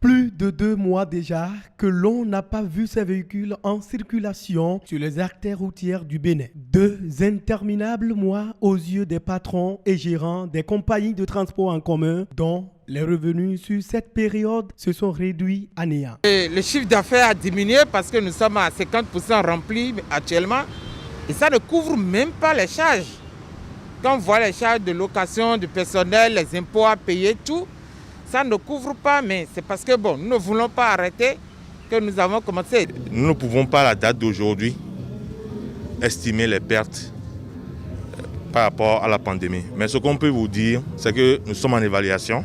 Plus de 2 mois déjà que l'on n'a pas vu ces véhicules en circulation sur les artères routières du Bénin. 2 interminables mois aux yeux des patrons et gérants des compagnies de transport en commun dont les revenus sur cette période se sont réduits à néant. Le chiffre d'affaires a diminué parce que nous sommes à 50% remplis actuellement et ça ne couvre même pas les charges. Quand on voit les charges de location, du personnel, les impôts à payer, tout, ça ne couvre pas, mais c'est parce que nous ne voulons pas arrêter que nous avons commencé. Nous ne pouvons pas à la date d'aujourd'hui estimer les pertes par rapport à la pandémie. Mais ce qu'on peut vous dire, c'est que nous sommes en évaluation.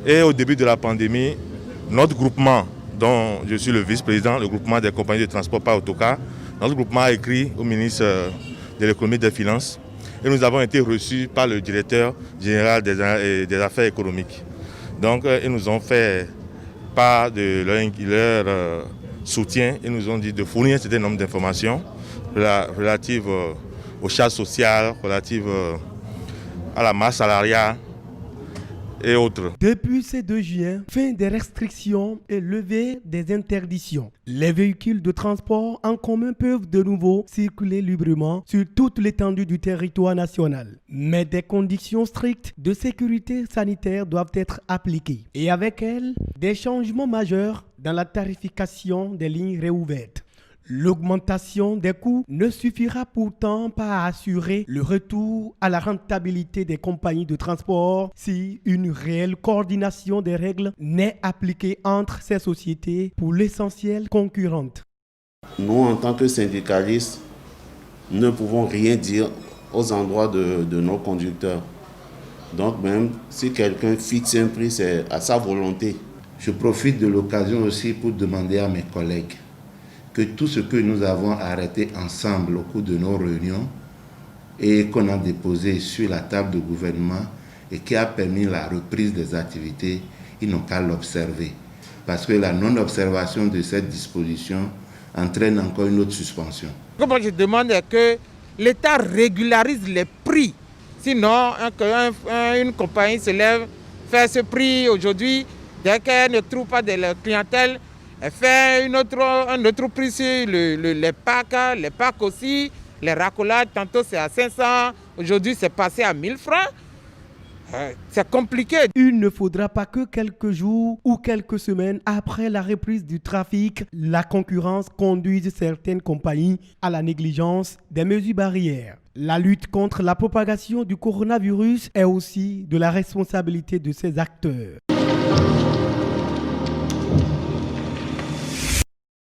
Et au début de la pandémie, notre groupement, dont je suis le vice-président, le groupement des compagnies de transport par autocar, notre groupement a écrit au ministre de l'économie et des finances et nous avons été reçus par le directeur général des affaires économiques. Donc ils nous ont fait part de leur soutien et nous ont dit de fournir un certain nombre d'informations relatives aux charges sociales, relatives à la masse salariale et autres. Depuis ce 2 juin, fin des restrictions et levée des interdictions, les véhicules de transport en commun peuvent de nouveau circuler librement sur toute l'étendue du territoire national. Mais des conditions strictes de sécurité sanitaire doivent être appliquées. Et avec elles, des changements majeurs dans la tarification des lignes réouvertes. L'augmentation des coûts ne suffira pourtant pas à assurer le retour à la rentabilité des compagnies de transport si une réelle coordination des règles n'est appliquée entre ces sociétés pour l'essentiel concurrentes. Nous, en tant que syndicalistes, ne pouvons rien dire aux endroits de nos conducteurs. Donc même si quelqu'un fixe un prix, c'est à sa volonté. Je profite de l'occasion aussi pour demander à mes collègues que tout ce que nous avons arrêté ensemble au cours de nos réunions et qu'on a déposé sur la table de gouvernement et qui a permis la reprise des activités, ils n'ont qu'à l'observer. Parce que la non-observation de cette disposition entraîne encore une autre suspension. Moi, je demande que l'État régularise les prix. Sinon, une compagnie se lève, fait ce prix aujourd'hui, dès qu'elle ne trouve pas de la clientèle, elle fait un autre prix sur les packs aussi, les racolades, tantôt c'est à 500, aujourd'hui c'est passé à 1000 francs. C'est compliqué. Il ne faudra pas que quelques jours ou quelques semaines après la reprise du trafic, la concurrence conduise certaines compagnies à la négligence des mesures barrières. La lutte contre la propagation du coronavirus est aussi de la responsabilité de ces acteurs.